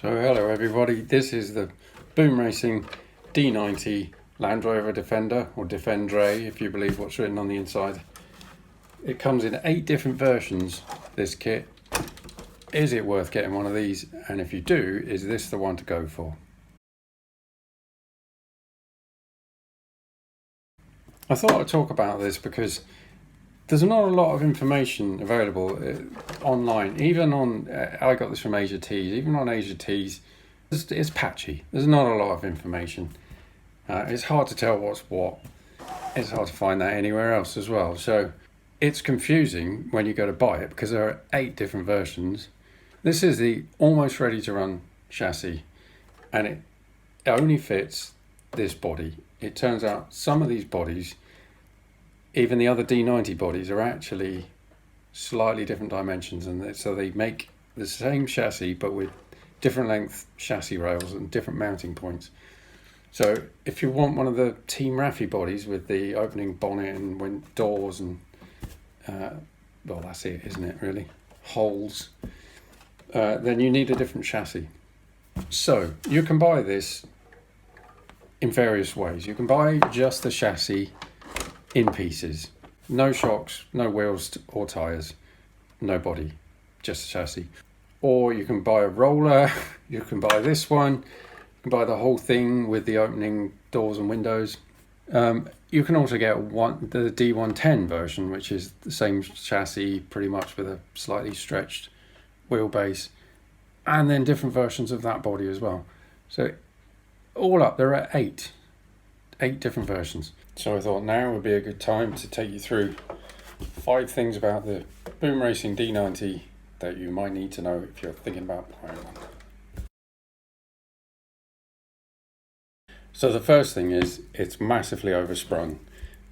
So hello everybody, this is the Boom Racing D90 Land Rover Defender, or Defendre if you believe what's written on the inside. It comes in 8 different versions, this kit. Is it worth getting one of these? And if you do, is this the one to go for? I thought I'd talk about this because there's not a lot of information available online. Even on, I got this from Asia Tees, even on Asia Tees, it's patchy. There's not a lot of information. It's hard to tell what's what. It's hard to find that anywhere else as well. So it's confusing when you go to buy it because there are 8 different versions. This is the almost ready to run chassis, and it only fits this body. It turns out some of these bodies, even the other D90 bodies, are actually slightly different dimensions, and so they make the same chassis but with different length chassis rails and different mounting points. So if you want one of the Team Raffee bodies with the opening bonnet and doors and well, that's it, isn't it, really? Holes, then you need a different chassis. So you can buy this in various ways. You can buy just the chassis in pieces, no shocks, no wheels or tyres, no body, just the chassis. Or you can buy a roller, you can buy this one, you can buy the whole thing with the opening doors and windows. You can also get the D110 version, which is the same chassis pretty much with a slightly stretched wheelbase, and then different versions of that body as well. So all up, there are 8 different versions. So I thought now would be a good time to take you through 5 things about the Boom Racing D90 that you might need to know if you're thinking about buying one. So the first thing is it's massively oversprung.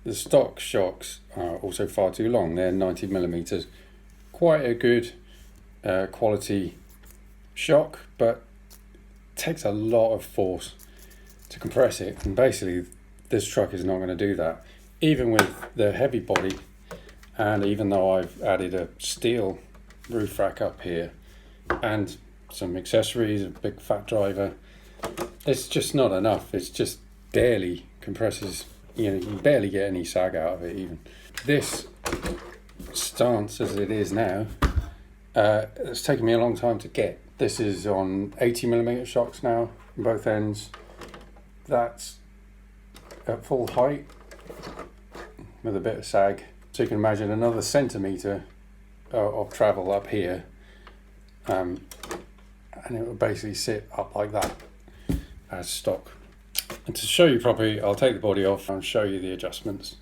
The stock shocks are also far too long. They're 90 millimeters. Quite a good quality shock, but takes a lot of force to compress it, and basically this truck is not going to do that, even with the heavy body. And even though I've added a steel roof rack up here and some accessories, a big fat driver, it's just not enough. It's just barely compresses, you can barely get any sag out of it even. This stance as it is now, it's taken me a long time to get. This is on 80 millimeter shocks now on both ends. That's at full height with a bit of sag. So you can imagine another centimetre of travel up here, and it will basically sit up like that as stock. And to show you properly, I'll take the body off and show you the adjustments.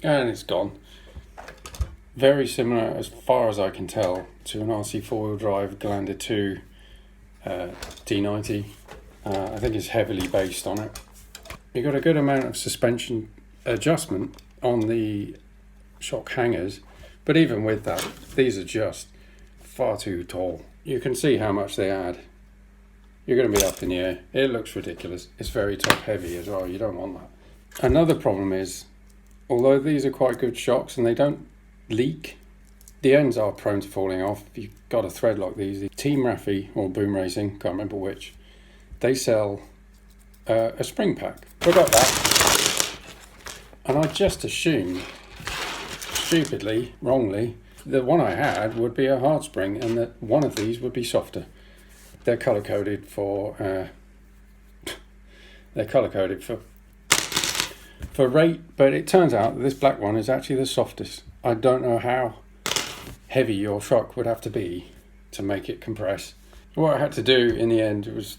And it's gone. Very similar, as far as I can tell, to an RC4WD drive Gelande 2 D90. I think it's heavily based on it. You've got a good amount of suspension adjustment on the shock hangers, but even with that, these are just far too tall. You can see how much they add. You're going to be up in the air. It looks ridiculous. It's very top heavy as well. You don't want that. Another problem is, although these are quite good shocks and they don't leak, the ends are prone to falling off. If you've got a thread like these, Team Raffee or Boom Racing, can't remember which, they sell a spring pack. Forgot that. And I just assumed, stupidly, wrongly, that one I had would be a hard spring and that one of these would be softer. They're color coded for rate, but it turns out that this black one is actually the softest. I don't know how heavy your shock would have to be to make it compress. What I had to do in the end was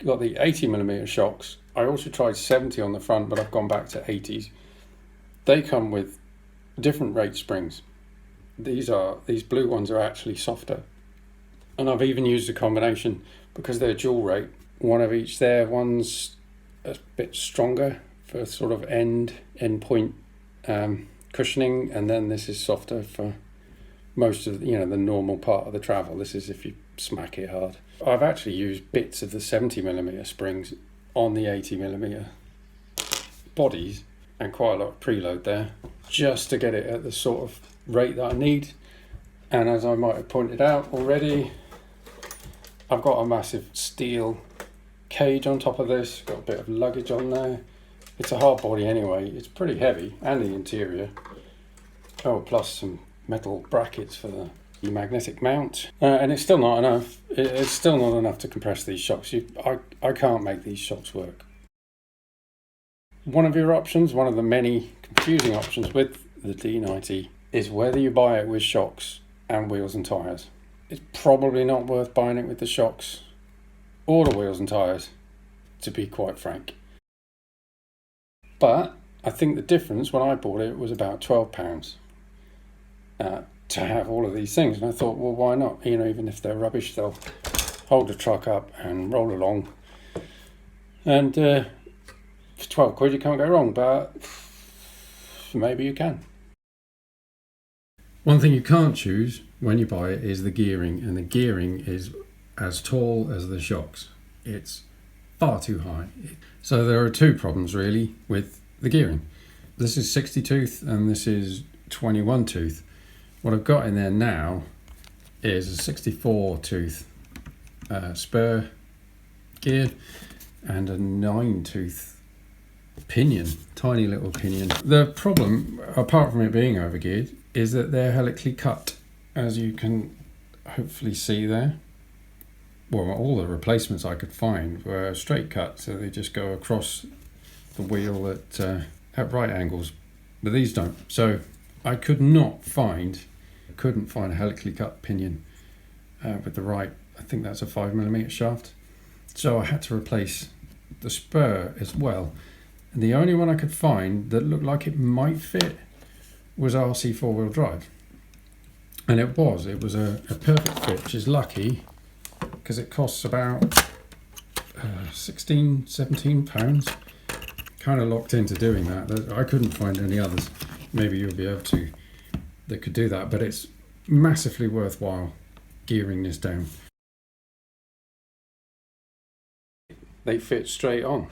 got the 80 millimeter shocks. I also tried 70 on the front, but I've gone back to 80s. They come with different rate springs. These blue ones are actually softer. And I've even used a combination because they're dual rate. One of each there. One's a bit stronger for sort of end point cushioning, and then this is softer for most of the normal part of the travel. This is if you smack it hard. I've actually used bits of the 70 millimeter springs on the 80 millimeter bodies and quite a lot of preload there just to get it at the sort of rate that I need. And as I might have pointed out already, I've got a massive steel cage on top of this, got a bit of luggage on there. It's a hard body anyway, it's pretty heavy, and the interior. Oh, plus some metal brackets for the magnetic mount. And it's still not enough. It's still not enough to compress these shocks. I can't make these shocks work. One of your options, one of the many confusing options with the D90, is whether you buy it with shocks and wheels and tyres. It's probably not worth buying it with the shocks or the wheels and tyres, to be quite frank. But I think the difference when I bought it was about £12 to have all of these things. And I thought, well, why not? You know, even if they're rubbish, they'll hold the truck up and roll along. And for 12 quid, you can't go wrong, but maybe you can. One thing you can't choose when you buy it is the gearing, and the gearing is as tall as the shocks. It's far too high. So there are two problems really with the gearing. This is 60 tooth and this is 21 tooth. What I've got in there now is a 64 tooth spur gear and a 9 tooth pinion, tiny little pinion. The problem, apart from it being overgeared, is that they're helically cut, as you can hopefully see there. Well, all the replacements I could find were straight cut, so they just go across the wheel at right angles, but these don't. So I couldn't find a helically cut pinion with the right, I think that's a 5mm shaft. So I had to replace the spur as well. And the only one I could find that looked like it might fit was RC4 drive. And it was a perfect fit, which is lucky, because it costs about £16-17. Kind of locked into doing that. I couldn't find any others. Maybe you'll be able to that could do that, but it's massively worthwhile gearing this down. They fit straight on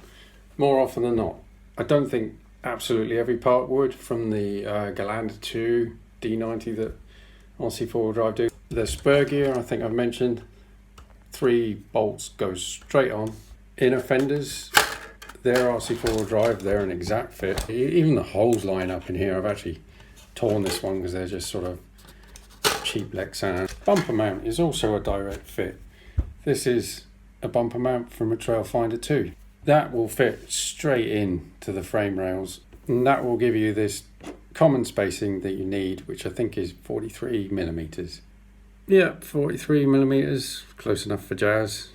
more often than not. I don't think absolutely every part would, from the Gelande 2 D90 that RC4 drive do. The spur gear, I think I've mentioned, 3 bolts go straight on. Inner fenders, they're RC4 drive, they're an exact fit. Even the holes line up in here, I've actually torn this one because they're just sort of cheap Lexan. Bumper mount is also a direct fit. This is a bumper mount from a Trail Finder 2. That will fit straight in to the frame rails, and that will give you this common spacing that you need, which I think is 43mm. Yeah, 43mm, close enough for jazz.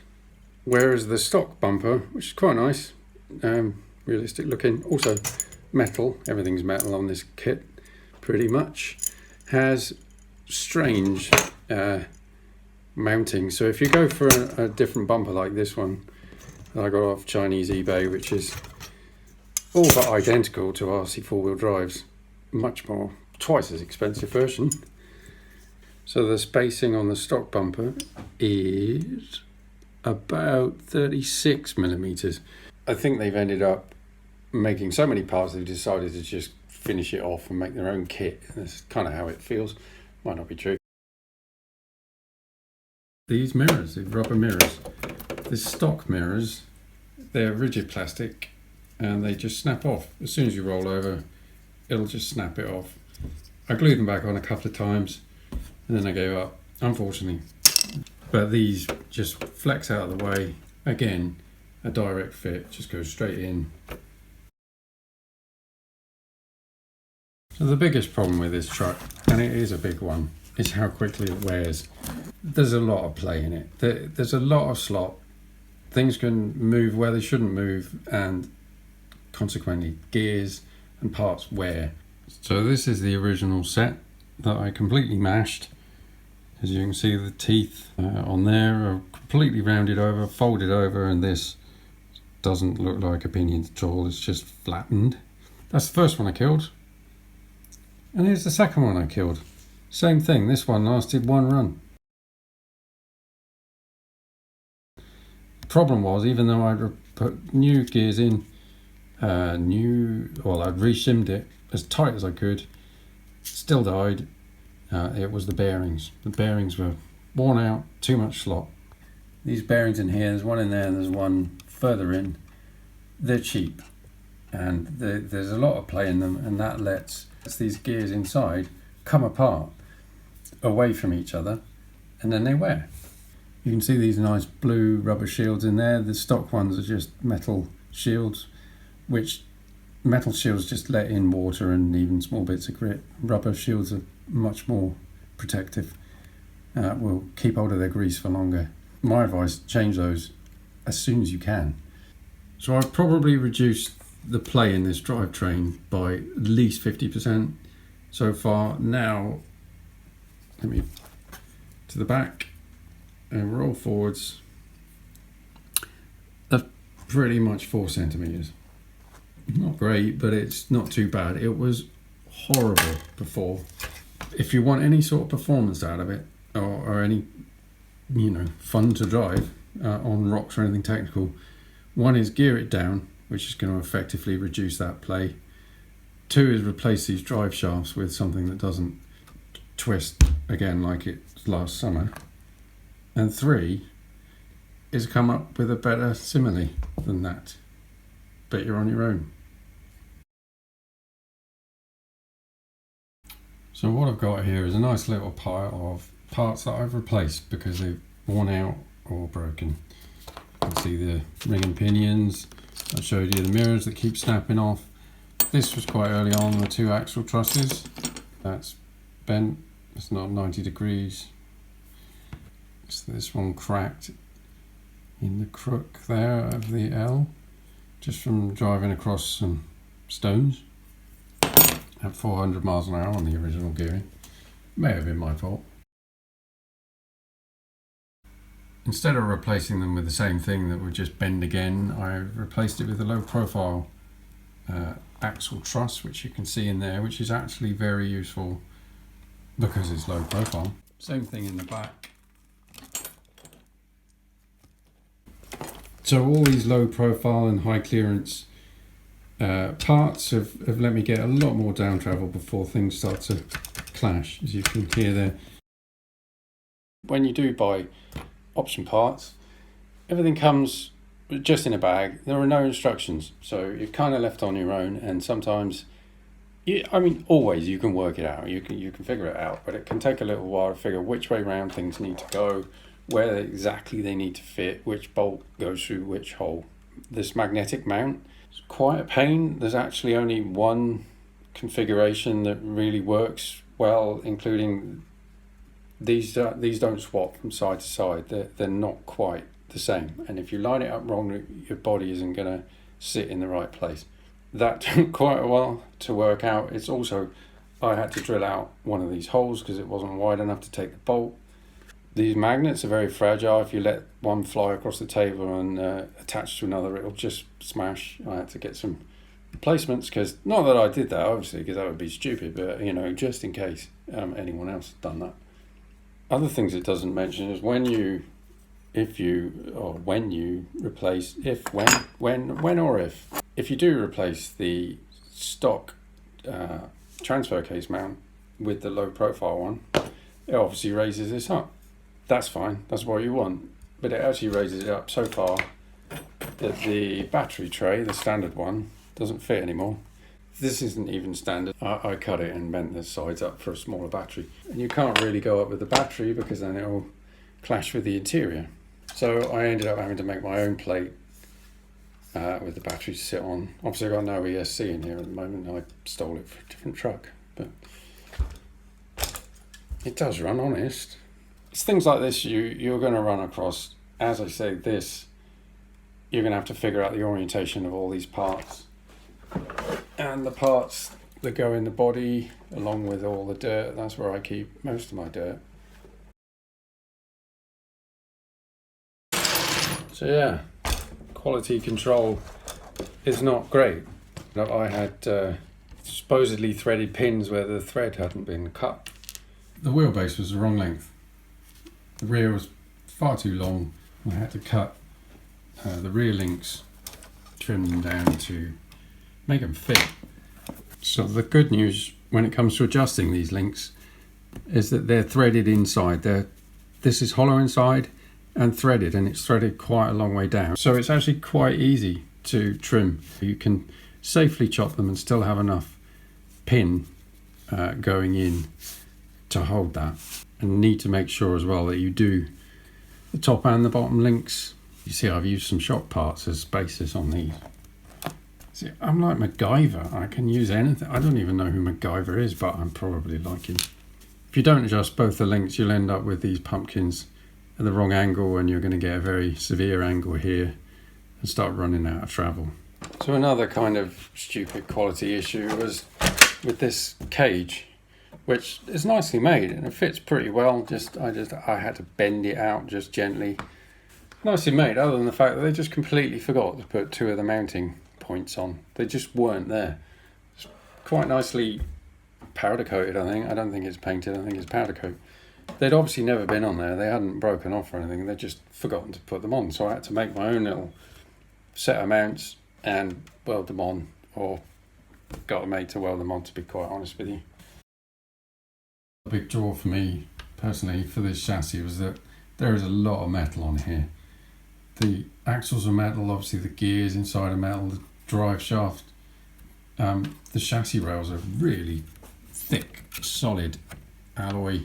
Whereas the stock bumper, which is quite nice, realistic looking, also metal, everything's metal on this kit pretty much, has strange mounting. So if you go for a different bumper like this one that I got off Chinese eBay, which is all but identical to RC four-wheel drives, much more, twice as expensive version. So the spacing on the stock bumper is about 36mm. I think they've ended up making so many parts they've decided to just finish it off and make their own kit. That's kind of how it feels. Might not be true. These mirrors, these rubber mirrors, the stock mirrors, they're rigid plastic and they just snap off. As soon as you roll over, it'll just snap it off. I glued them back on a couple of times and then I gave up, unfortunately. But these just flex out of the way. Again, a direct fit, just goes straight in. So the biggest problem with this truck, and it is a big one, is how quickly it wears. There's a lot of play in it. There's a lot of slop. Things can move where they shouldn't move, and consequently gears and parts wear. So this is the original set that I completely mashed. As you can see, the teeth on there are completely rounded over, folded over, and this doesn't look like a pinion at all, it's just flattened. That's the first one I killed. And here's the second one I killed. Same thing, this one lasted one run. The problem was, even though I'd put new gears in, I'd re-shimmed it as tight as I could, it still died. It was the bearings. The bearings were worn out, too much slop. These bearings in here, there's one in there and there's one further in. They're cheap, and there's a lot of play in them, and that lets these gears inside come apart away from each other, and then they wear. You can see these nice blue rubber shields in there. The stock ones are just metal shields, which metal shields just let in water and even small bits of grit. Rubber shields are much more protective, will keep hold of their grease for longer. My advice, change those as soon as you can. So I've probably reduced the play in this drivetrain by at least 50% so far. Now, let me to the back and roll forwards. That's pretty much 4 centimeters. Not great, but it's not too bad. It was horrible before. If you want any sort of performance out of it, or any, fun to drive on rocks or anything technical, one is gear it down, which is going to effectively reduce that play. 2 is replace these drive shafts with something that doesn't twist again like it last summer. And 3 is come up with a better simile than that. But you're on your own. So what I've got here is a nice little pile of parts that I've replaced because they've worn out or broken. You can see the ring and pinions. I showed you the mirrors that keep snapping off. This was quite early on, the 2 axle trusses. That's bent, it's not 90 degrees. So this one cracked in the crook there of the L, just from driving across some stones at 400 miles an hour on the original gearing. May have been my fault. Instead of replacing them with the same thing that would just bend again, I replaced it with a low profile axle truss, which you can see in there, which is actually very useful because it's low profile. Same thing in the back. So all these low profile and high clearance parts have let me get a lot more down travel before things start to clash, as you can hear there. When you do buy option parts, everything comes just in a bag. There are no instructions, so you're kind of left on your own, and sometimes always you can work it out, you can figure it out, but it can take a little while to figure which way round things need to go, where exactly they need to fit, which bolt goes through which hole. This magnetic mount is quite a pain. There's actually only one configuration that really works well, including these don't swap from side to side. They're not quite the same, and if you line it up wrong, your body isn't going to sit in the right place. That took quite a while to work out. It's also, I had to drill out one of these holes because it wasn't wide enough to take the bolt. These magnets are very fragile. If you let one fly across the table and attach to another, it'll just smash. I had to get some replacements, because not that I did that obviously, because that would be stupid, but just in case anyone else had done that. Other things it doesn't mention is when you replace, if you do replace the stock transfer case mount with the low profile one, it obviously raises this up. That's fine, that's what you want, but it actually raises it up so far that the battery tray, the standard one, doesn't fit anymore. This isn't even standard. I cut it and bent the sides up for a smaller battery, and you can't really go up with the battery because then it will clash with the interior. So I ended up having to make my own plate with the battery to sit on. Obviously I've got no ESC in here at the moment. I stole it for a different truck, but it does run, honest. It's things like this you're going to run across. As I say, this, you're going to have to figure out the orientation of all these parts and the parts that go in the body, along with all the dirt. That's where I keep most of my dirt. So yeah, quality control is not great. I had supposedly threaded pins where the thread hadn't been cut. The wheelbase was the wrong length. The rear was far too long. I had to cut the rear links, trim them down to make them fit. So the good news when it comes to adjusting these links is that they're threaded inside. This is hollow inside, and threaded, and it's threaded quite a long way down. So it's actually quite easy to trim. You can safely chop them and still have enough pin going in to hold that. And need to make sure as well that you do the top and the bottom links. You see, I've used some shock parts as basis on these. See, I'm like MacGyver. I can use anything. I don't even know who MacGyver is, but I'm probably like him. If you don't adjust both the links, you'll end up with these pumpkins at the wrong angle, and you're going to get a very severe angle here and start running out of travel. So another kind of stupid quality issue was with this cage, which is nicely made and it fits pretty well. I had to bend it out just gently. Nicely made, other than the fact that they just completely forgot to put two of the mounting points on. They just weren't there. It's quite nicely powder coated, I think. I don't think it's painted, I think it's powder coat. They'd obviously never been on there. They hadn't broken off or anything. They'd just forgotten to put them on. So I had to make my own little set of mounts and weld them on, or got a mate to weld them on, to be quite honest with you. A big draw for me personally for this chassis was that there is a lot of metal on here. The axles are metal, obviously the gears inside are metal, the drive shaft, the chassis rails are really thick, solid alloy.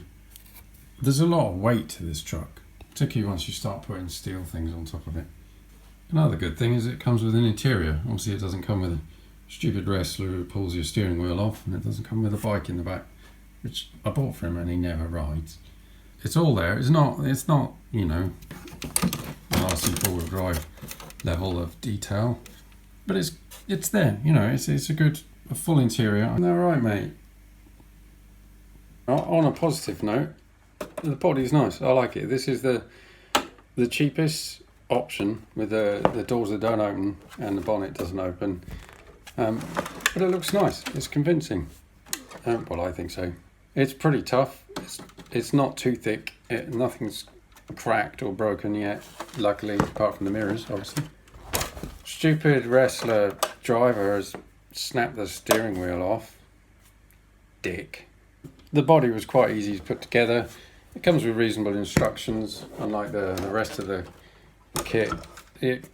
There's a lot of weight to this truck, particularly once you start putting steel things on top of it. Another good thing is it comes with an interior. Obviously it doesn't come with a stupid wrestler who pulls your steering wheel off, and it doesn't come with a bike in the back, which I bought for him and he never rides. It's all there. It's not, you know, an RC4WD drive level of detail, but it's there, you know, it's a full interior. And they're alright, mate. On a positive note, the body's nice. I like it. This is the cheapest option with the doors that don't open and the bonnet doesn't open, but it looks nice. It's convincing. Well, I think so. It's pretty tough. It's not too thick. Nothing's cracked or broken yet, luckily, apart from the mirrors, obviously. Stupid wrestler driver has snapped the steering wheel off. Dick. The body was quite easy to put together. It comes with reasonable instructions, unlike the rest of the kit.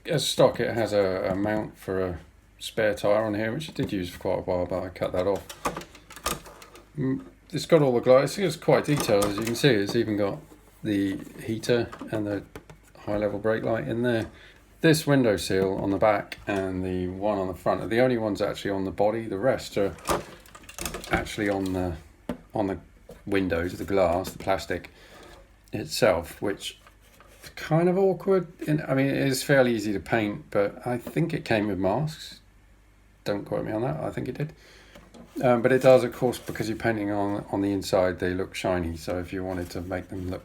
As stock, it has a mount for a spare tyre on here, which I did use for quite a while, but I cut that off. It's got all the glass. It's quite detailed, as you can see. It's even got the heater and the high level brake light in there. This window seal on the back and the one on the front are the only ones actually on the body. The rest are actually on the windows, the glass, the plastic itself, which is kind of awkward. I mean, it is fairly easy to paint, but I think it came with masks. Don't quote me on that. I think it did. But it does, of course, because you're painting on the inside, they look shiny. So if you wanted to make them look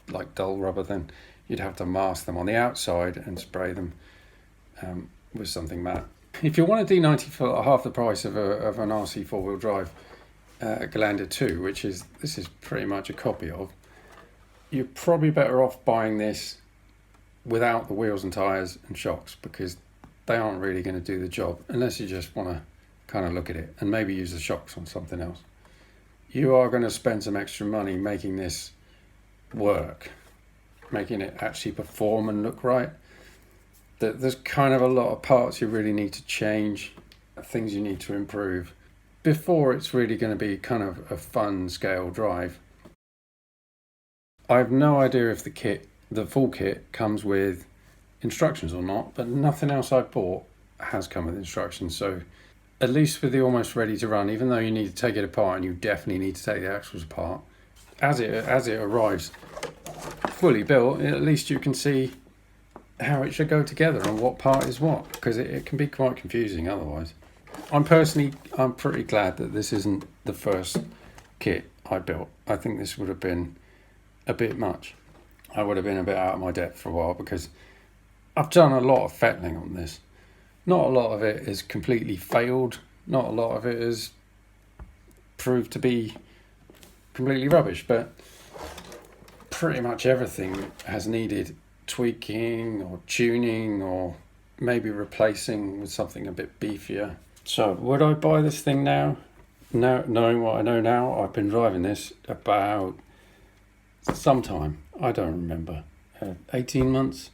like dull rubber, then you'd have to mask them on the outside and spray them with something matte. If you want a D90 for half the price of an RC four-wheel drive Gelande 2, which this is pretty much a copy of, you're probably better off buying this without the wheels and tyres and shocks, because they aren't really going to do the job unless you just want to kind of look at it and maybe use the shocks on something else. You are going to spend some extra money making this work, making it actually perform and look right. There's kind of a lot of parts you really need to change, things you need to improve before it's really going to be kind of a fun scale drive. I have no idea if the full kit comes with instructions or not, but nothing else I bought has come with instructions. So at least with the almost ready to run, even though you need to take it apart, and you definitely need to take the axles apart, as it arrives fully built, at least you can see how it should go together and what part is what, because it can be quite confusing otherwise. I'm pretty glad that this isn't the first kit I built. I think this would have been a bit much. I would have been a bit out of my depth for a while, because I've done a lot of fettling on this. Not a lot of it is completely failed. Not a lot of it has proved to be completely rubbish, but pretty much everything has needed tweaking or tuning or maybe replacing with something a bit beefier. So would I buy this thing now? No, knowing what I know now, I've been driving this about some time. I don't remember. 18 months.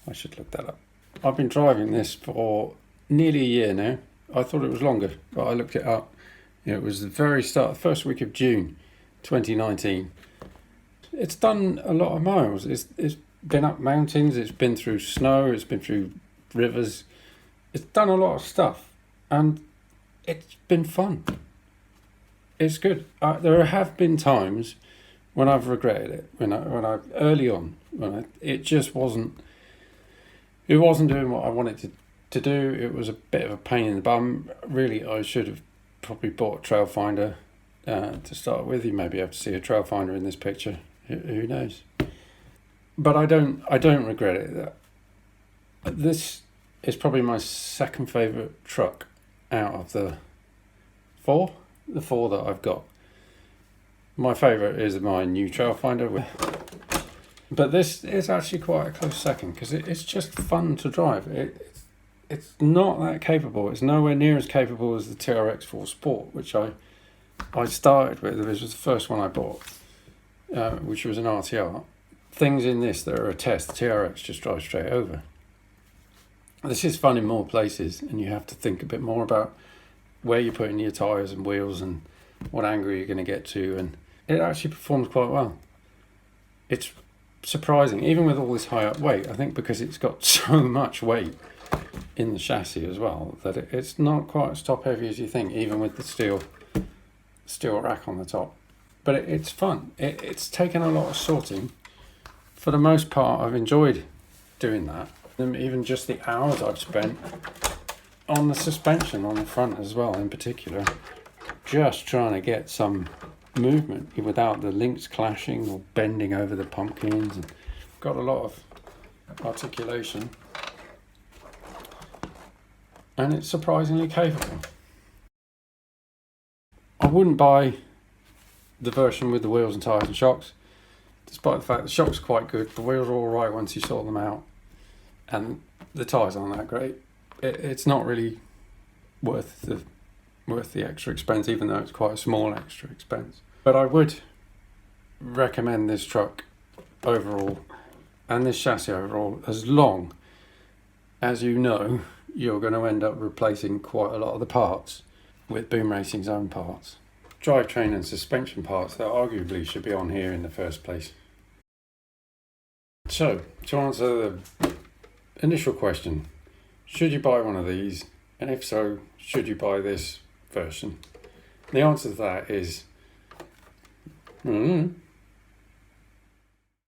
I should look that up. I've been driving this for nearly a year now. I thought it was longer, but I looked it up. It was the very start, the first week of June 2019. It's done a lot of miles. It's been up mountains, it's been through snow, it's been through rivers. It's done a lot of stuff, and it's been fun. It's good. There have been times when I've regretted it. When I early on, it just wasn't. It wasn't doing what I wanted to do. It was a bit of a pain in the bum. Really, I should have probably bought a trail finder to start with. You may be able to see a trail finder in this picture. Who knows? But I don't regret it. This is probably my second favourite truck out of the four that I've got. My favourite is my new trail finder, but this is actually quite a close second because it's just fun to drive. It's not that capable. It's nowhere near as capable as the TRX4 Sport, which I started with. This was the first one I bought, which was an RTR. Things in this that are a test, the TRX just drives straight over. This is fun in more places, and you have to think a bit more about where you're putting your tyres and wheels and what angle you're going to get to, and it actually performs quite well. It's surprising, even with all this high up weight, I think because it's got so much weight in the chassis as well, that it's not quite as top heavy as you think, even with the steel rack on the top. But it's fun. It's taken a lot of sorting. For the most part, I've enjoyed doing that. And even just the hours I've spent on the suspension on the front as well, in particular, just trying to get some movement without the links clashing or bending over the pumpkins. And got a lot of articulation, and it's surprisingly capable. I wouldn't buy the version with the wheels and tyres and shocks, despite the fact the shocks are quite good. The wheels are all right once you sort them out, and the tyres aren't that great. It's not really worth the extra expense, even though it's quite a small extra expense. But I would recommend this truck overall, and this chassis overall, as long as you know you're going to end up replacing quite a lot of the parts with Boom Racing's own parts. Drivetrain and suspension parts that arguably should be on here in the first place. So, to answer the initial question, should you buy one of these? And if so, should you buy this version? The answer to that is